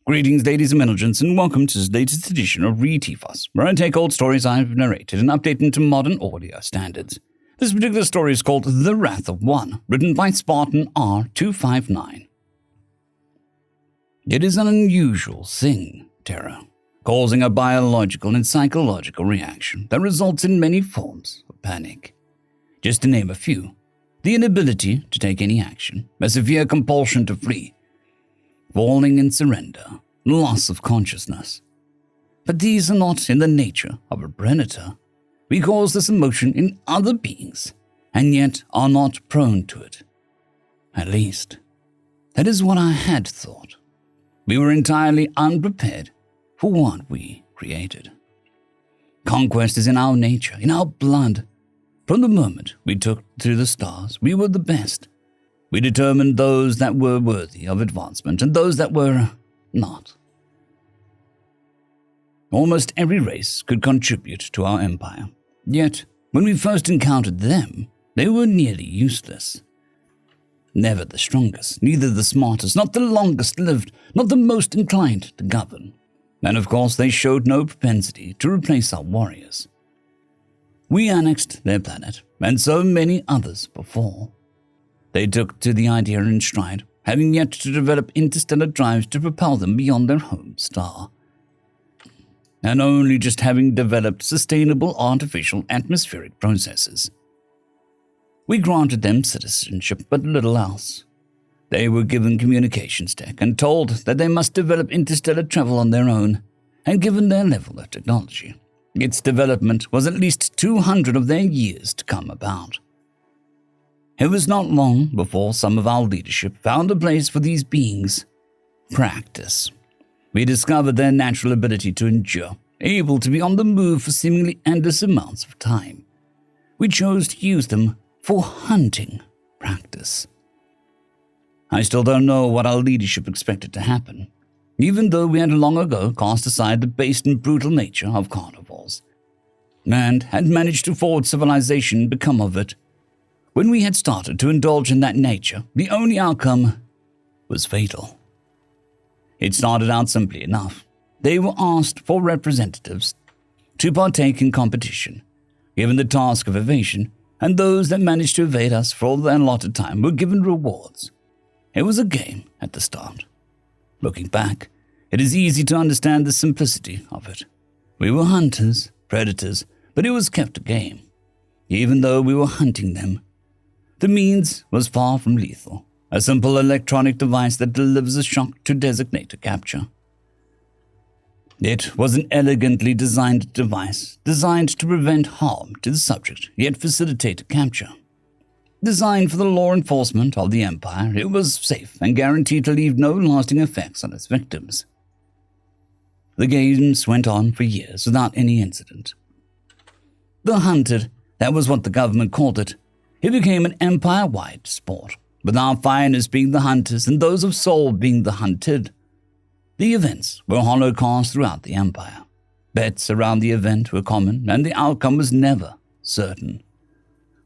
Greetings, ladies and gentlemen, and welcome to this latest edition of Re-Tifos, where I take old stories I've narrated and update them to modern audio standards. This particular story is called The Wrath of One, written by Spartan R259. It is an unusual thing, terror, causing a biological and psychological reaction that results in many forms of panic. Just to name a few: the inability to take any action, a severe compulsion to flee, falling in surrender, loss of consciousness. But these are not in the nature of a predator. We cause this emotion in other beings, and yet are not prone to it. At least, that is what I had thought. We were entirely unprepared for what we created. Conquest is in our nature, in our blood. From the moment we took to the stars, we were the best. We determined those that were worthy of advancement and those that were not. Almost every race could contribute to our empire. Yet, when we first encountered them, they were nearly useless. Never the strongest, neither the smartest, not the longest lived, not the most inclined to govern. And of course, they showed no propensity to replace our warriors. We annexed their planet, and so many others before. They took to the idea in stride, having yet to develop interstellar drives to propel them beyond their home star. And only just having developed sustainable artificial atmospheric processes. We granted them citizenship, but little else. They were given communications tech and told that they must develop interstellar travel on their own, and given their level of technology, its development was at least 200 of their years to come about. It was not long before some of our leadership found a place for these beings. Practice. We discovered their natural ability to endure, able to be on the move for seemingly endless amounts of time. We chose to use them for hunting practice. I still don't know what our leadership expected to happen, even though we had long ago cast aside the base and brutal nature of carnivores, and had managed to forward civilization and become of it. When we had started to indulge in that nature, the only outcome was fatal. It started out simply enough. They were asked for representatives to partake in competition, given the task of evasion, and those that managed to evade us for all the allotted time were given rewards. It was a game at the start. Looking back, it is easy to understand the simplicity of it. We were hunters, predators, but it was kept a game. Even though we were hunting them, the means was far from lethal, a simple electronic device that delivers a shock to designate a capture. It was an elegantly designed device, designed to prevent harm to the subject, yet facilitate a capture. Designed for the law enforcement of the Empire, it was safe and guaranteed to leave no lasting effects on its victims. The games went on for years without any incident. The hunted, that was what the government called it. It became an empire-wide sport, with our finest being the hunters and those of soul being the hunted. The events were holocast throughout the empire. Bets around the event were common, and the outcome was never certain.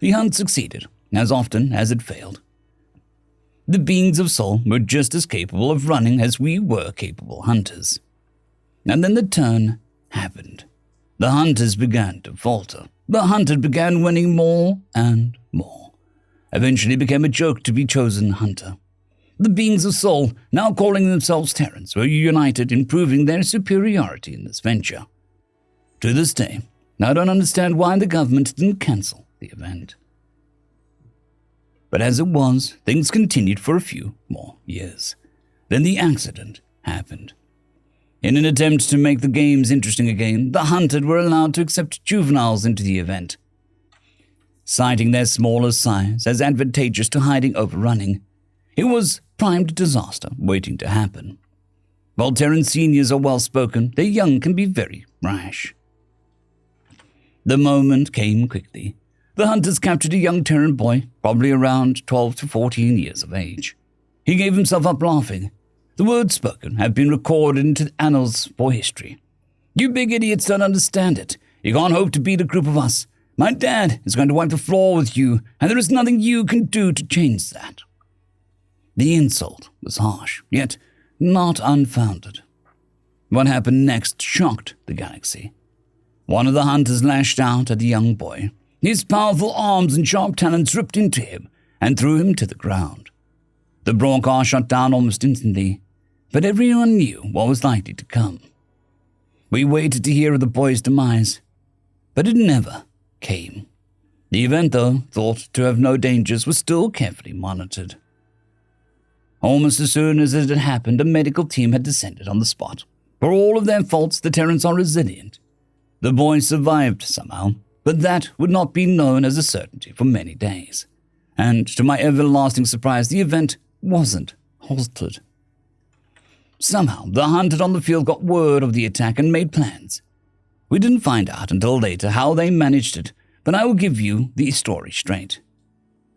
The hunt succeeded as often as it failed. The beings of soul were just as capable of running as we were capable hunters. And then the turn happened. The hunters began to falter. The hunted began winning more and more. Eventually became a joke to be chosen hunter. The beings of soul, now calling themselves Terrans, were united in proving their superiority in this venture. To this day, I don't understand why the government didn't cancel the event. But as it was, things continued for a few more years. Then the accident happened. In an attempt to make the games interesting again, the hunted were allowed to accept juveniles into the event. Citing their smaller size as advantageous to hiding overrunning, it was primed disaster waiting to happen. While Terran seniors are well-spoken, their young can be very rash. The moment came quickly. The hunters captured a young Terran boy, probably around 12 to 14 years of age. He gave himself up laughing. The words spoken have been recorded into the annals for history. "You big idiots don't understand it. You can't hope to beat a group of us. My dad is going to wipe the floor with you, and there is nothing you can do to change that." The insult was harsh, yet not unfounded. What happened next shocked the galaxy. One of the hunters lashed out at the young boy. His powerful arms and sharp talons ripped into him and threw him to the ground. The Broker shot down almost instantly, but everyone knew what was likely to come. We waited to hear of the boy's demise, but it never came. The event, though thought to have no dangers, was still carefully monitored. Almost as soon as it had happened, a medical team had descended on the spot. For all of their faults, the Terrans are resilient. The boy survived somehow, but that would not be known as a certainty for many days. And to my everlasting surprise, the event wasn't halted. Somehow, the hunted on the field got word of the attack and made plans. We didn't find out until later how they managed it, but I will give you the story straight.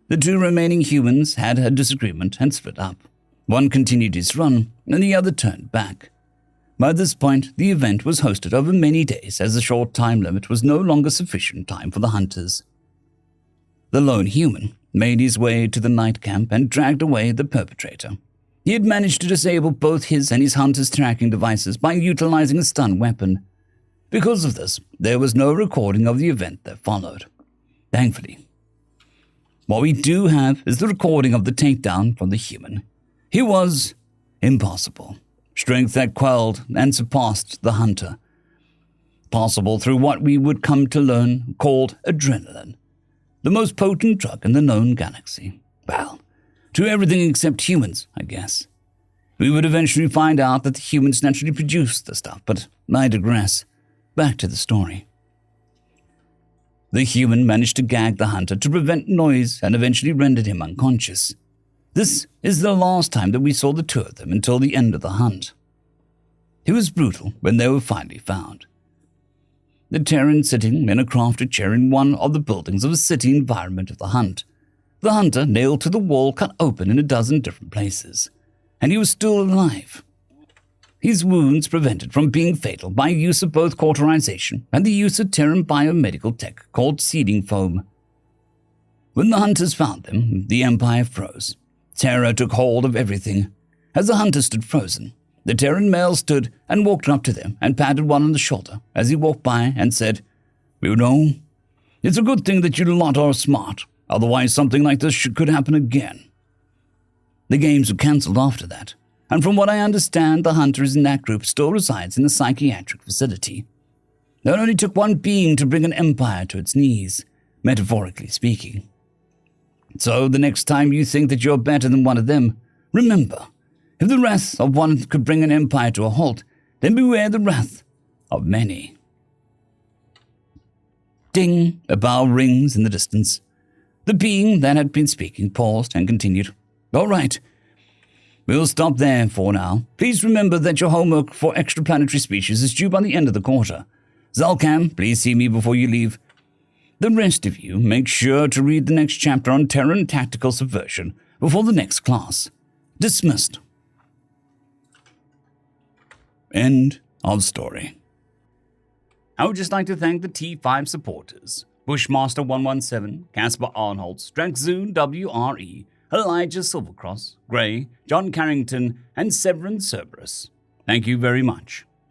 The two remaining humans had a disagreement and split up. One continued his run, and the other turned back. By this point, the event was hosted over many days, as the short time limit was no longer sufficient time for the hunters. The lone human made his way to the night camp and dragged away the perpetrator. He had managed to disable both his and his hunter's tracking devices by utilizing a stun weapon. Because of this, there was no recording of the event that followed. Thankfully. What we do have is the recording of the takedown from the human. He was impossible. Strength that quelled and surpassed the hunter. Possible through what we would come to learn called adrenaline. The most potent drug in the known galaxy. Well, to everything except humans, I guess. We would eventually find out that the humans naturally produced the stuff, but I digress. Back to the story. The human managed to gag the hunter to prevent noise and eventually rendered him unconscious. This is the last time that we saw the two of them until the end of the hunt. It was brutal when they were finally found. The Terran sitting in a crafted chair in one of the buildings of the city environment of the hunt. The hunter nailed to the wall cut open in a dozen different places, and he was still alive. His wounds prevented from being fatal by use of both cauterization and the use of Terran biomedical tech called seeding foam. When the hunters found them, the Empire froze. Terror took hold of everything. As the hunter stood frozen, the Terran male stood and walked up to them and patted one on the shoulder as he walked by and said, "You know, it's a good thing that you lot are smart, otherwise something like this could happen again." The games were cancelled after that, and from what I understand, the hunter in that group still resides in a psychiatric facility. It only took one being to bring an empire to its knees, metaphorically speaking. So the next time you think that you're better than one of them, remember, if the wrath of one could bring an empire to a halt, then beware the wrath of many. Ding, a bell rings in the distance. The being that had been speaking paused and continued, "All right, we'll stop there for now. Please remember that your homework for extraplanetary species is due by the end of the quarter. Zalcam, please see me before you leave. The rest of you, make sure to read the next chapter on Terran tactical subversion before the next class. Dismissed." End of story. I would just like to thank the T5 supporters: Bushmaster 117, Caspar Arnholtz, Draxoon WRE, Elijah Silvercross, Gray, John Carrington, and Severin Cerberus. Thank you very much.